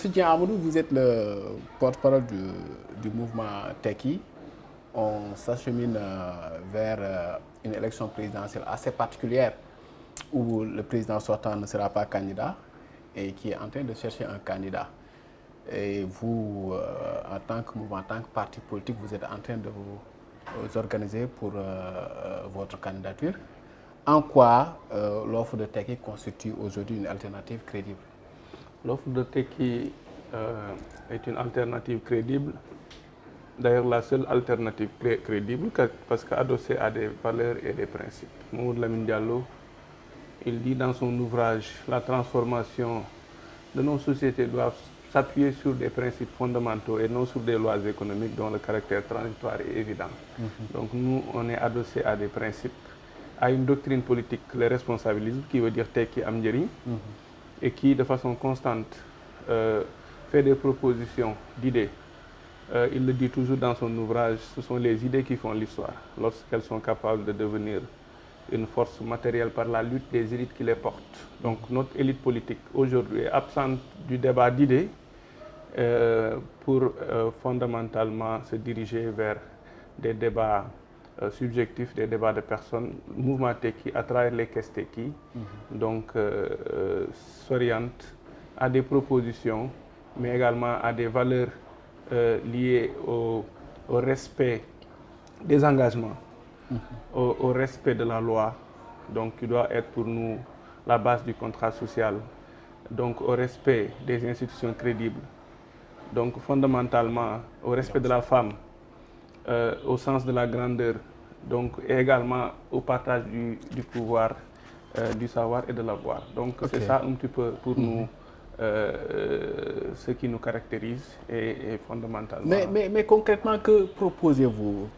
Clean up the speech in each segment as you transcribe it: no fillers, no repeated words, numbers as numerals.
Monsieur Dieng Amadou, vous êtes le porte-parole du mouvement Tekki. On s'achemine vers une élection présidentielle assez particulière où le président sortant ne sera pas candidat et qui est en train de chercher un candidat. Et vous, en tant que mouvement, en tant que parti politique, vous êtes en train de vous organiser pour votre candidature. En quoi l'offre de Tekki constitue aujourd'hui une alternative crédible? L'offre de Tekki est une alternative crédible. D'ailleurs, la seule alternative crédible, parce qu'adossée à des valeurs et des principes. Mamadou Lamine Diallo, il dit dans son ouvrage « La transformation de nos sociétés doit s'appuyer sur des principes fondamentaux et non sur des lois économiques dont le caractère transitoire est évident. Donc nous, on est adossé à des principes, à une doctrine politique, le responsabilisme, qui veut dire Tekki am njëriñ, et qui, de façon constante, fait des propositions d'idées. Il le dit toujours dans son ouvrage, ce sont les idées qui font l'histoire, lorsqu'elles sont capables de devenir une force matérielle par la lutte des élites qui les portent. Donc notre élite politique aujourd'hui est absente du débat d'idées pour fondamentalement se diriger vers des débats subjectifs, des débats de personnes. Le mouvement Tekki, à travers les caisses Tekki, donc s'oriente à des propositions, mais également à des valeurs liées au respect des engagements, au respect de la loi, donc qui doit être pour nous la base du contrat social, donc au respect des institutions crédibles, donc fondamentalement au respect de la femme, au sens de la grandeur, donc et également au partage du pouvoir, du savoir et de l'avoir. Donc c'est ça un petit peu pour nous ce qui nous caractérise et fondamentalement. Mais concrètement, que proposez-vous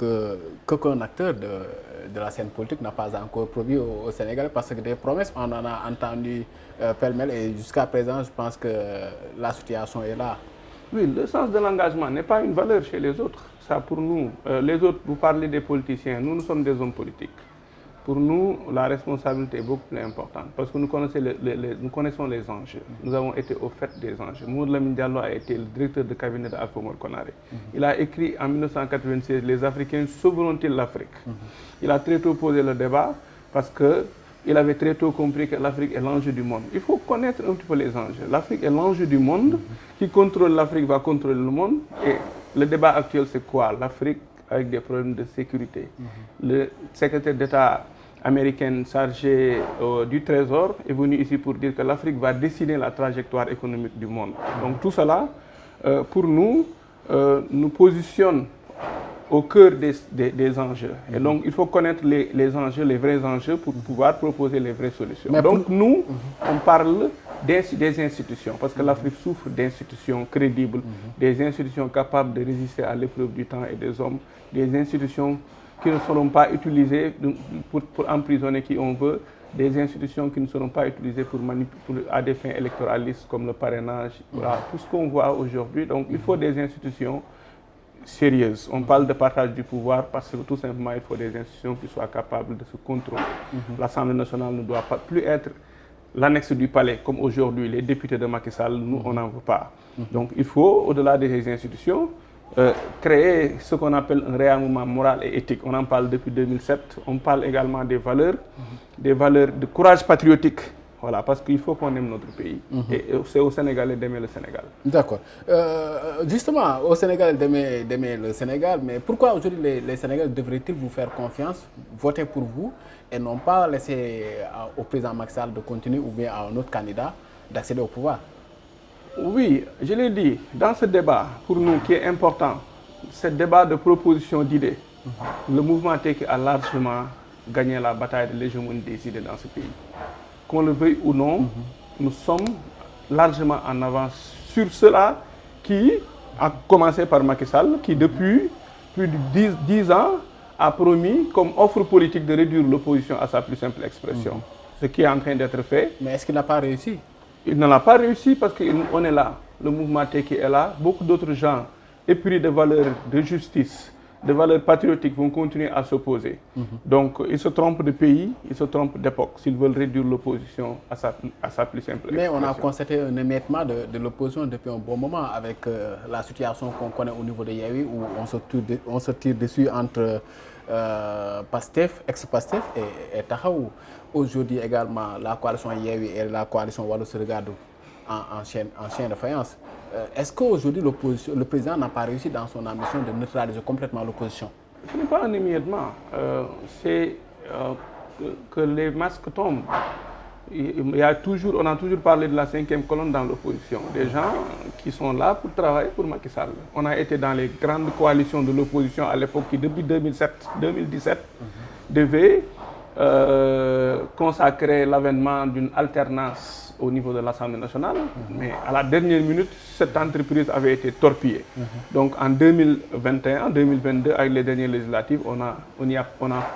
qu'un acteur de la scène politique n'a pas encore produit au Sénégal? Parce que des promesses, on en a entendu pêle-mêle et jusqu'à présent, je pense que la situation est là. Oui, le sens de l'engagement n'est pas une valeur chez les autres. Ça pour nous, les autres, vous parlez des politiciens, nous sommes des hommes politiques. Pour nous, la responsabilité est beaucoup plus importante parce que nous connaissons les enjeux. Nous avons été au fait des enjeux. Mamadou Lamine Diallo a été le directeur de cabinet d'Alpha Oumar Konaré. Il a écrit en 1996 « Les Africains sauveront-ils l'Afrique ?» Il a très tôt posé le débat parce qu'il avait très tôt compris que l'Afrique est l'enjeu du monde. Il faut connaître un petit peu les enjeux. L'Afrique est l'enjeu du monde. Qui contrôle l'Afrique va contrôler le monde. Et le débat actuel, c'est quoi? L'Afrique avec des problèmes de sécurité. Le secrétaire d'État américain chargé du Trésor est venu ici pour dire que l'Afrique va dessiner la trajectoire économique du monde. Donc tout cela, pour nous, nous positionne au cœur des enjeux. Et donc il faut connaître les enjeux, les vrais enjeux pour pouvoir proposer les vraies solutions. Mais donc nous, on parle des institutions, parce que l'Afrique souffre d'institutions crédibles, des institutions capables de résister à l'épreuve du temps et des hommes, des institutions qui ne seront pas utilisées pour emprisonner qui on veut, des institutions qui ne seront pas utilisées à des fins électoralistes comme le parrainage, voilà, tout ce qu'on voit aujourd'hui. Donc il faut des institutions sérieuses. On parle de partage du pouvoir parce que tout simplement il faut des institutions qui soient capables de se contrôler. L'Assemblée nationale ne doit pas plus être l'annexe du palais comme aujourd'hui les députés de Macky Sall, nous on n'en veut pas. Donc il faut, au-delà des institutions, créer ce qu'on appelle un réarmement moral et éthique. On en parle depuis 2007. On parle également des valeurs de courage patriotique. Voilà, parce qu'il faut qu'on aime notre pays. Et c'est aux Sénégalais d'aimer le Sénégal. D'accord. Justement, aux Sénégalais d'aimer le Sénégal, mais pourquoi aujourd'hui les Sénégalais devraient-ils vous faire confiance, voter pour vous, et non pas laisser au président Macky Sall de continuer ou bien à un autre candidat d'accéder au pouvoir? Oui, je l'ai dit, dans ce débat, pour nous, qui est important, ce débat de proposition d'idées, le mouvement Tekki a largement gagné la bataille de l'hégémonie des idées dans ce pays. Qu'on le veuille ou non, nous sommes largement en avance sur cela qui a commencé par Macky Sall, qui depuis plus de 10 ans a promis comme offre politique de réduire l'opposition à sa plus simple expression. Ce qui est en train d'être fait. Mais est-ce qu'il n'a pas réussi? Il ne l'a pas réussi parce qu'on est là. Le mouvement Tekki est là. Beaucoup d'autres gens épris de valeurs de justice, de valeurs patriotiques vont continuer à s'opposer. Donc, ils se trompent de pays, ils se trompent d'époque, s'ils veulent réduire l'opposition à sa plus simple expression. Mais on a constaté un émiettement de l'opposition depuis un bon moment avec la situation qu'on connaît au niveau de Yewwi, où on se tire dessus entre Pastef, ex-Pastef et Taxawu. Aujourd'hui également, la coalition Yewwi et la coalition Wallu se regardent en chien de faïence. Est-ce qu'aujourd'hui le président n'a pas réussi dans son ambition de neutraliser complètement l'opposition? Ce n'est pas un émiettement, c'est que les masques tombent. On a toujours parlé de la 5e colonne dans l'opposition, des gens qui sont là pour travailler pour Macky Sall. On a été dans les grandes coalitions de l'opposition à l'époque qui, depuis 2017, devaient consacrer l'avènement d'une alternance au niveau de l'Assemblée nationale, mais à la dernière minute, cette entreprise avait été torpillée. Donc en 2021, 2022, avec les dernières législatives, on a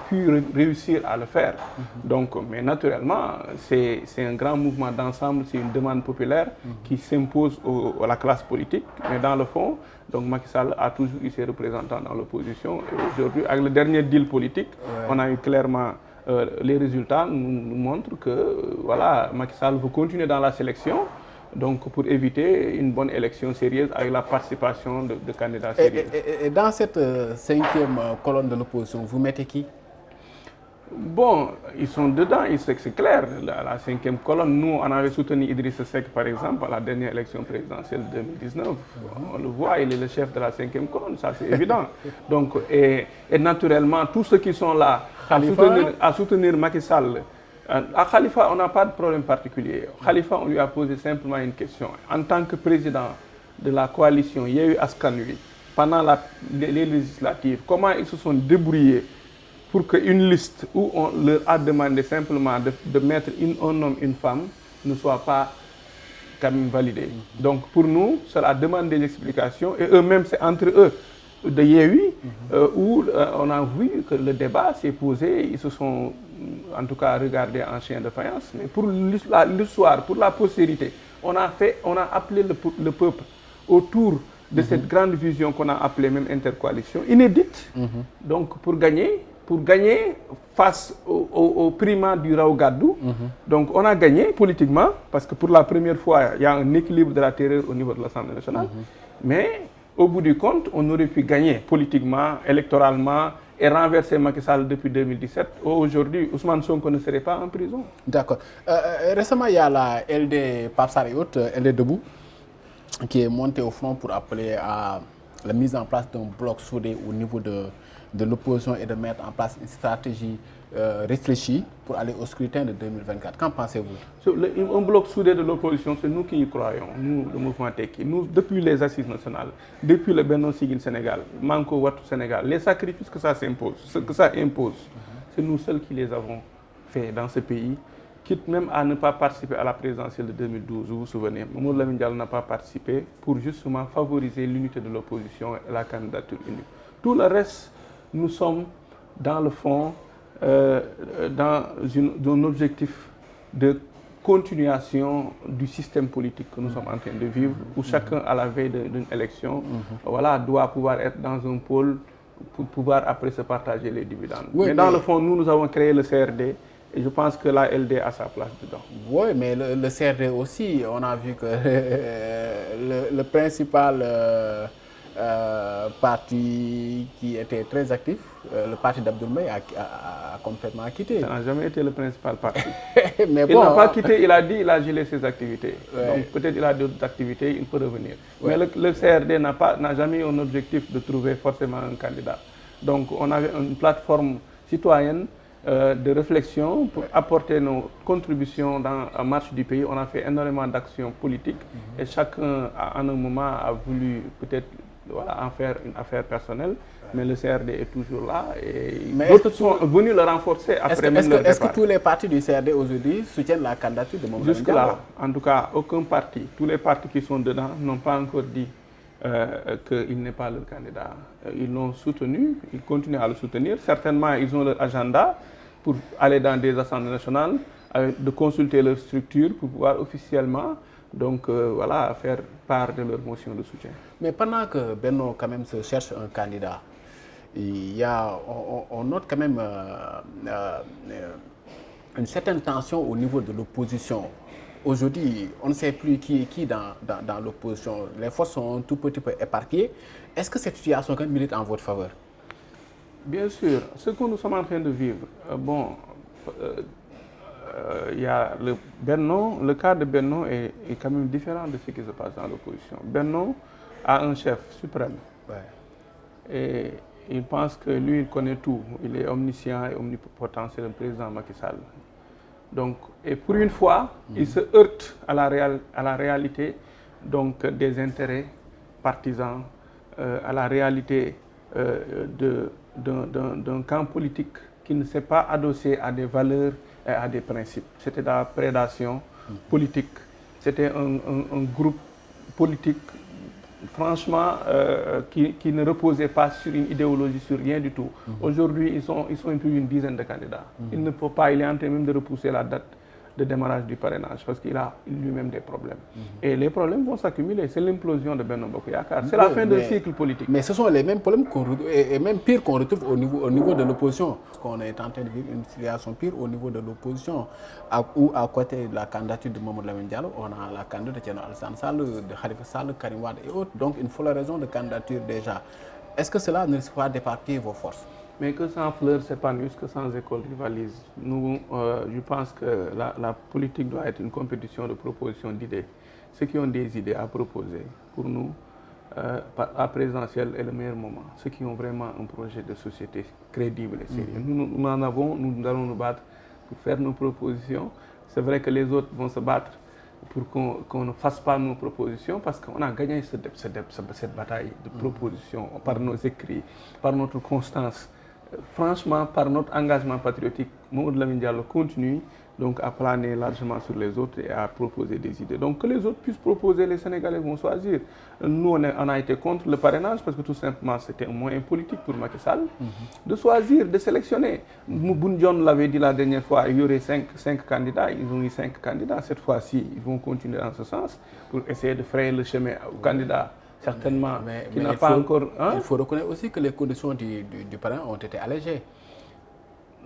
pu réussir à le faire. Donc, mais naturellement, c'est un grand mouvement d'ensemble, c'est une demande populaire qui s'impose à la classe politique. Mais dans le fond, donc Macky Sall a toujours eu ses représentants dans l'opposition. Et aujourd'hui, avec le dernier deal politique, on a eu clairement les résultats nous montrent que voilà, Macky Sall veut continuer dans la sélection, donc pour éviter une bonne élection sérieuse avec la participation de candidats sérieux. Et dans cette 5e colonne de l'opposition, vous mettez qui? Bon, ils sont dedans, c'est clair, la 5e colonne. Nous, on avait soutenu Idrissa Seck, par exemple, à la dernière élection présidentielle de 2019. On le voit, il est le chef de la 5e colonne, ça c'est évident. Donc, et naturellement, tous ceux qui sont là à soutenir Macky Sall, à Khalifa, on n'a pas de problème particulier. Khalifa, on lui a posé simplement une question. En tant que président de la coalition Yewwi Askan Wi, pendant les législatives, comment ils se sont débrouillés pour qu'une liste où on leur a demandé simplement de mettre un homme, une femme, ne soit pas quand même validée. Donc pour nous, cela demande des explications et eux-mêmes, c'est entre eux de Yewwi où on a vu que le débat s'est posé, ils se sont en tout cas regardés en chien de faïence. Mais pour l'histoire, pour la postérité, on a appelé le peuple autour de cette grande vision qu'on a appelée même intercoalition, inédite, donc pour gagner face au primat du Raw Gaddu. Donc on a gagné politiquement, parce que pour la première fois, il y a un équilibre de la terreur au niveau de l'Assemblée nationale. Mais au bout du compte, on aurait pu gagner politiquement, électoralement, et renverser Macky Sall depuis 2017. Aujourd'hui, Ousmane Sonko ne serait pas en prison. D'accord. Récemment, il y a la LD Pape Sarr et autres, LD Debout, qui est montée au front pour appeler à la mise en place d'un bloc soudé au niveau de l'opposition et de mettre en place une stratégie réfléchie pour aller au scrutin de 2024. Qu'en pensez-vous? Un bloc soudé de l'opposition, c'est nous qui y croyons, nous, le mouvement Tekki. Nous, depuis les assises nationales, depuis le Benno Siggil Sénégal, Manko Wattu Sénégal, les sacrifices que ça s'impose, ce que ça impose, c'est nous seuls qui les avons fait dans ce pays, quitte même à ne pas participer à la présidentielle de 2012, vous vous souvenez. Mamadou Lamine Diallo n'a pas participé pour justement favoriser l'unité de l'opposition et la candidature unique. Tout le reste, nous sommes dans le fond dans un objectif de continuation du système politique que nous sommes en train de vivre, où chacun à la veille d'une élection voilà, doit pouvoir être dans un pôle pour pouvoir après se partager les dividendes. Oui, mais dans le fond, nous avons créé le CRD et je pense que la LD a sa place dedans. Oui, mais le CRD aussi, on a vu que le principal parti qui était très actif, le parti d'Abdoul Mbaye a complètement quitté. Ça n'a jamais été le principal parti. Mais il n'a pas quitté, il a dit qu'il a gelé ses activités. Donc peut-être qu'il a d'autres activités, il peut revenir. Mais le CRD n'a jamais eu un objectif de trouver forcément un candidat. Donc on avait une plateforme citoyenne de réflexion pour apporter nos contributions dans la marche du pays. On a fait énormément d'actions politiques et chacun, à un moment, a voulu peut-être en faire une affaire personnelle, mais le CRD est toujours là et d'autres sont venus le renforcer après même leur départ. Est-ce que tous les partis du CRD aujourd'hui soutiennent la candidature de Mamadou Lamine Diallo? Jusque-là, en tout cas, aucun parti, tous les partis qui sont dedans n'ont pas encore dit qu'il n'est pas leur candidat. Ils l'ont soutenu, ils continuent à le soutenir. Certainement, ils ont leur agenda pour aller dans des assemblées nationales, de consulter leur structure pour pouvoir officiellement voilà, faire part de leur motion de soutien. Mais pendant que Benno quand même se cherche un candidat, on note quand même une certaine tension au niveau de l'opposition. Aujourd'hui, on ne sait plus qui est qui dans l'opposition. Les forces sont un tout petit peu éparpillées. Est-ce que cette situation milite en votre faveur? Bien sûr, ce que nous sommes en train de vivre, il y a le cas de Benno est quand même différent de ce qui se passe dans l'opposition. Benno a un chef suprême. Ouais. Et il pense que lui, il connaît tout. Il est omniscient et omnipotent, c'est le président Macky Sall. Donc, et pour une fois, il se heurte à la réalité donc, des intérêts partisans, à la réalité d'un camp politique qui ne s'est pas adossé à des valeurs et à des principes. C'était de la prédation politique. C'était un groupe politique, franchement, qui ne reposait pas sur une idéologie, sur rien du tout. Aujourd'hui, ils sont plus d'une dizaine de candidats. Il ne faut pas, il est en train même de repousser la date de démarrage du parrainage parce qu'il a lui-même des problèmes. Et les problèmes vont s'accumuler. C'est l'implosion de Benno Bokk Yakaar. C'est la fin d'un cycle politique. Mais ce sont les mêmes problèmes et même pire qu'on retrouve au niveau de l'opposition. On est en train de vivre une situation pire au niveau de l'opposition. Où à côté de la candidature de Mamadou Lamine Diallo, on a la candidature de Thierno Alassane Sall, de Khalifa Sall, Karim Wade et autres. Donc une folle raison de candidature déjà. Est-ce que cela ne risque pas d'éparpiller vos forces? Mais que sans fleurs s'épanouissent, que sans école rivalise. Nous, je pense que la politique doit être une compétition de propositions d'idées. Ceux qui ont des idées à proposer, pour nous, la présidentielle est le meilleur moment. Ceux qui ont vraiment un projet de société crédible et sérieux. Nous en avons, nous allons nous battre pour faire nos propositions. C'est vrai que les autres vont se battre pour qu'on ne fasse pas nos propositions parce qu'on a gagné cette bataille de propositions par nos écrits, par notre constance. Franchement, par notre engagement patriotique, Mamadou Lamine Diallo continue donc à planer largement sur les autres et à proposer des idées. Donc que les autres puissent proposer, les Sénégalais vont choisir. Nous, on a été contre le parrainage parce que tout simplement c'était un moyen politique pour Macky Sall de choisir, de sélectionner. Boun Dionne l'avait dit la dernière fois, il y aurait 5 candidats, ils ont eu 5 candidats. Cette fois-ci, ils vont continuer dans ce sens pour essayer de frayer le chemin aux candidats. Certainement, qui n'a pas encore... Hein? Il faut reconnaître aussi que les conditions du parrain ont été allégées.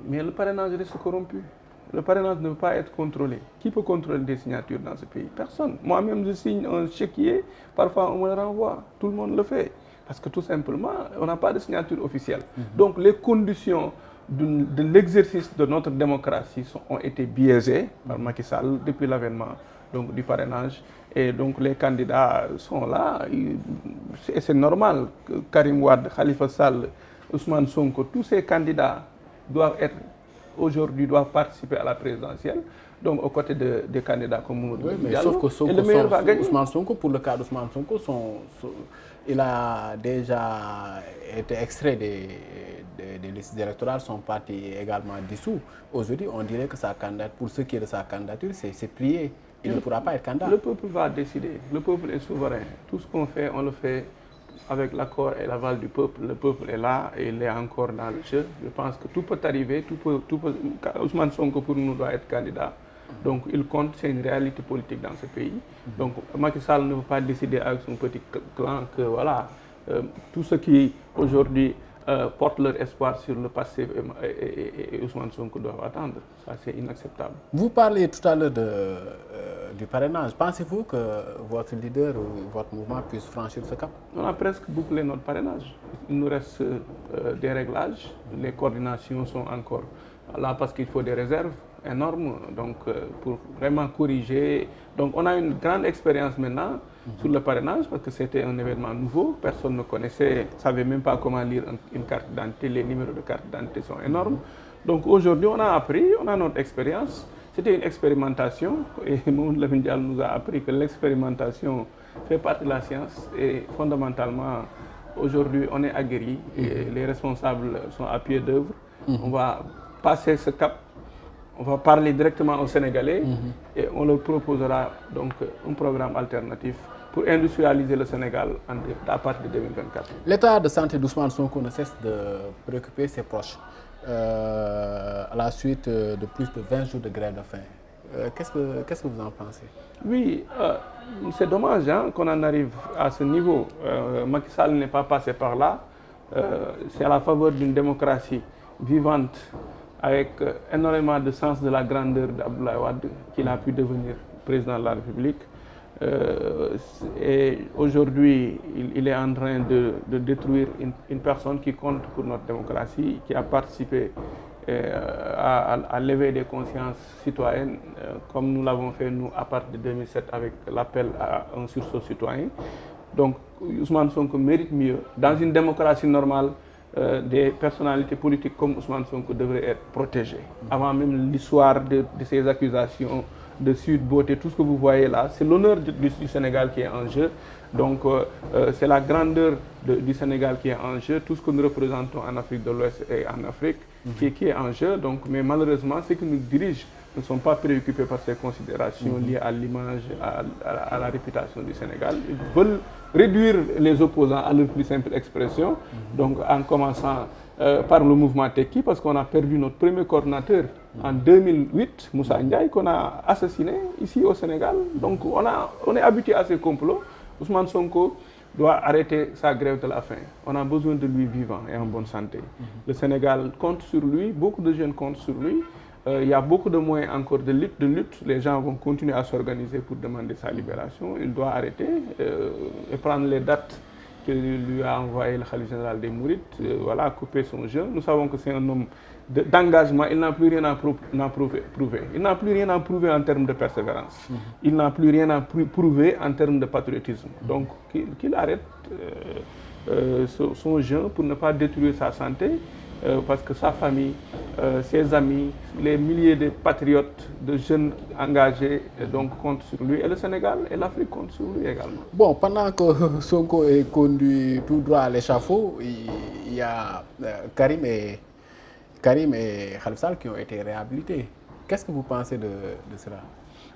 Mais le parrainage reste corrompu. Le parrainage ne peut pas être contrôlé. Qui peut contrôler des signatures dans ce pays? Personne. Moi-même, je signe un chéquier, parfois on me le renvoie. Tout le monde le fait. Parce que tout simplement, on n'a pas de signature officielle. Donc les conditions de l'exercice de notre démocratie ont été biaisées par Macky Sall depuis l'avènement du parrainage. Et donc les candidats sont là, et c'est normal que Karim Wade, Khalifa Sall, Ousmane Sonko, tous ces candidats doivent participer à la présidentielle, donc aux côtés des candidats comme Mamadou Diallo. Sauf que Sonko, et le meilleur va gagner. Ousmane Sonko, pour le cas d'Ousmane Sonko, il a déjà été extrait des listes électorales, son parti est également dissous. Aujourd'hui, on dirait que sa candidature, pour ce qui est de sa candidature, c'est plié. Il ne pourra pas être candidat. Le peuple va décider. Le peuple est souverain. Tout ce qu'on fait, on le fait avec l'accord et l'aval du peuple. Le peuple est là et il est encore dans le jeu. Je pense que tout peut arriver. Ousmane Sonko pour nous doit être candidat. Donc il compte, c'est une réalité politique dans ce pays. Donc Macky Sall ne veut pas décider avec son petit clan que voilà, tout ce qui aujourd'hui portent leur espoir sur le passé et Ousmane Sonko doivent attendre. Ça, c'est inacceptable. Vous parlez tout à l'heure du parrainage. Pensez-vous que votre leader ou votre mouvement puisse franchir ce cap? On a presque bouclé notre parrainage. Il nous reste des réglages. Les coordinations sont encore là parce qu'il faut des réserves énormes donc, pour vraiment corriger. Donc on a une grande expérience maintenant sur le parrainage parce que c'était un événement nouveau. Personne ne connaissait, ne savait même pas comment lire une carte d'identité. Les numéros de carte d'identité sont énormes. Donc aujourd'hui, on a appris, on a notre expérience. C'était une expérimentation et Mamadou Lamine Diallo nous a appris que l'expérimentation fait partie de la science et fondamentalement, aujourd'hui, on est aguerris et les responsables sont à pied d'œuvre. On va passer ce cap. On va parler directement aux Sénégalais et on leur proposera donc un programme alternatif pour industrialiser le Sénégal à partir de 2024. L'état de santé d'Ousmane Sonko ne cesse de préoccuper ses proches à la suite de plus de 20 jours de grève de faim. Qu'est-ce que vous en pensez? Oui, c'est dommage qu'on en arrive à ce niveau. Macky Sall n'est pas passé par là c'est à la faveur d'une démocratie vivante, avec énormément de sens de la grandeur d'Abdoulaye Wade, qu'il a pu devenir président de la République. Et aujourd'hui, il est en train de détruire une personne qui compte pour notre démocratie, qui a participé à l'éveil des consciences citoyennes, comme nous l'avons fait nous à partir de 2007 avec l'appel à un sursaut citoyen. Donc Ousmane Sonko mérite mieux. Dans une démocratie normale, des personnalités politiques comme Ousmane Sonko devraient être protégées. Avant même l'histoire de ces accusations de Sud Beauté, tout ce que vous voyez là, c'est l'honneur du Sénégal qui est en jeu. Donc c'est la grandeur du Sénégal qui est en jeu, tout ce que nous représentons en Afrique de l'Ouest et en Afrique qui est en jeu. Donc, mais malheureusement, ceux qui nous dirigent ne sont pas préoccupés par ces considérations liées à l'image, à la réputation du Sénégal. Ils veulent réduire les opposants à leur plus simple expression, donc en commençant par le mouvement Tekki, parce qu'on a perdu notre premier coordinateur en 2008, Moussa Ndiaye, qu'on a assassiné ici au Sénégal. Donc on est habitué à ces complots. Ousmane Sonko doit arrêter sa grève de la faim. On a besoin de lui vivant et en bonne santé. Le Sénégal compte sur lui, beaucoup de jeunes comptent sur lui. Il y a beaucoup de moyens encore de lutte. Les gens vont continuer à s'organiser pour demander sa libération. Il doit arrêter et prendre les dates que lui a envoyé le Khalife général des Mourides, voilà, couper son jeu. Nous savons que c'est un homme d'engagement, il n'a plus rien à prouver. Il n'a plus rien à prouver en termes de persévérance. Il n'a plus rien à prouver en termes de patriotisme. Donc qu'il arrête son jeu pour ne pas détruire sa santé, parce que sa famille, ses amis, les milliers de patriotes, de jeunes engagés, donc comptent sur lui. Et le Sénégal et l'Afrique comptent sur lui également. Bon, pendant que Sonko est conduit tout droit à l'échafaud, il y a Karim et Khalifa Sall qui ont été réhabilités. Qu'est-ce que vous pensez de cela?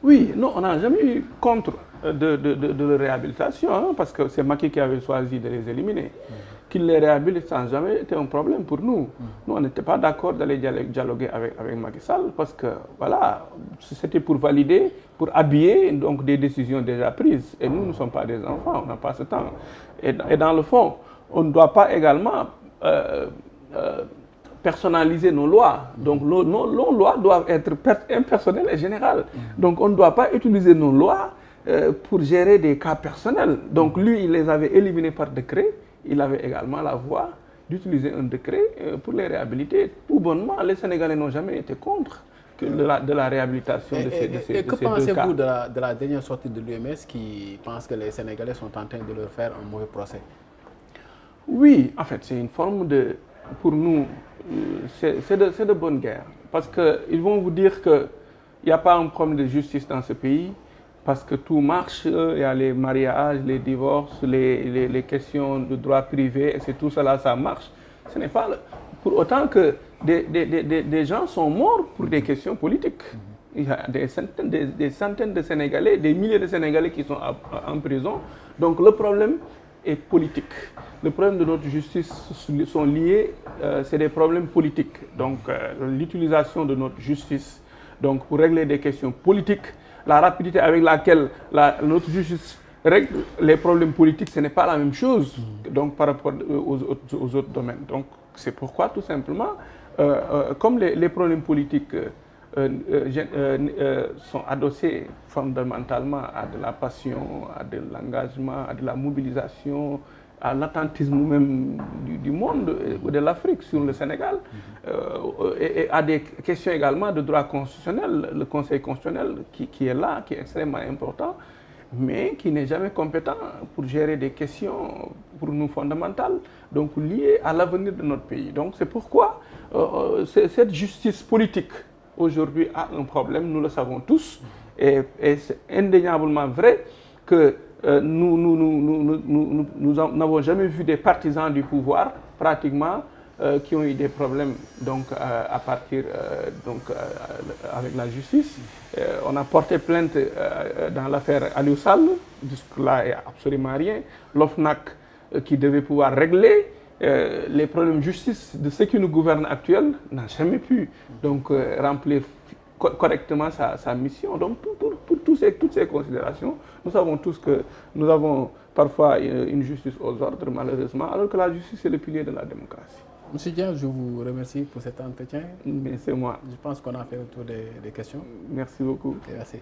Oui, non, on n'a jamais eu contre de leur réhabilitation, hein, parce que c'est Macky qui avait choisi de les éliminer. Qu'il les réhabilite, ça n'a jamais été un problème pour nous. Nous, on n'était pas d'accord d'aller dialoguer avec Macky Sall, parce que, voilà, c'était pour valider, pour habiller donc, des décisions déjà prises. Et nous, nous ne sommes pas des enfants, on n'a pas ce temps. Et dans le fond, on ne doit pas également personnaliser nos lois. Donc nos lois doivent être impersonnelles et générales. Donc on ne doit pas utiliser nos lois pour gérer des cas personnels. Donc lui, il les avait éliminés par décret. Il avait également la voie d'utiliser un décret pour les réhabiliter. Tout bonnement, les Sénégalais n'ont jamais été contre de la réhabilitation de ces deux cas. Et que pensez-vous de la dernière sortie de l'UMS qui pense que les Sénégalais sont en train de leur faire un mauvais procès? Oui, en fait, c'est une forme de... Pour nous, c'est de bonne guerre. Parce qu'ils vont vous dire qu'il n'y a pas un problème de justice dans ce pays, parce que tout marche, il y a les mariages, les divorces, les questions de droit privé, et c'est tout cela, ça marche. Ce n'est pas... Pour autant que des gens sont morts pour des questions politiques. Il y a des centaines de Sénégalais, des milliers de Sénégalais qui sont en prison. Donc le problème est politique. Le problème de notre justice sont liés, c'est des problèmes politiques. Donc l'utilisation de notre justice donc, pour régler des questions politiques, la rapidité avec laquelle notre justice règle les problèmes politiques, ce n'est pas la même chose donc, par rapport aux autres domaines. Donc c'est pourquoi tout simplement, comme les problèmes politiques sont adossés fondamentalement à de la passion, à de l'engagement, à de la mobilisation, à l'attentisme même du monde ou de l'Afrique sur le Sénégal, et à des questions également de droit constitutionnel, le Conseil constitutionnel qui est là, qui est extrêmement important, mais qui n'est jamais compétent pour gérer des questions pour nous fondamentales, donc liées à l'avenir de notre pays. Donc c'est pourquoi cette justice politique aujourd'hui a un problème, nous le savons tous, et c'est indéniablement vrai que nous n'avons jamais vu des partisans du pouvoir, pratiquement, qui ont eu des problèmes donc, à partir avec la justice. On a porté plainte dans l'affaire Aliou Sall, jusque-là, il n'y a absolument rien. L'OFNAC qui devait pouvoir régler les problèmes de justice de ceux qui nous gouvernent actuels n'a jamais pu donc, remplir correctement sa mission. Donc pour toutes ces considérations, nous savons tous que nous avons parfois une justice aux ordres, malheureusement, alors que la justice est le pilier de la démocratie. Monsieur Dieng, je vous remercie pour cet entretien. Mais c'est moi. Je pense qu'on a fait le tour des questions. Merci beaucoup. Merci.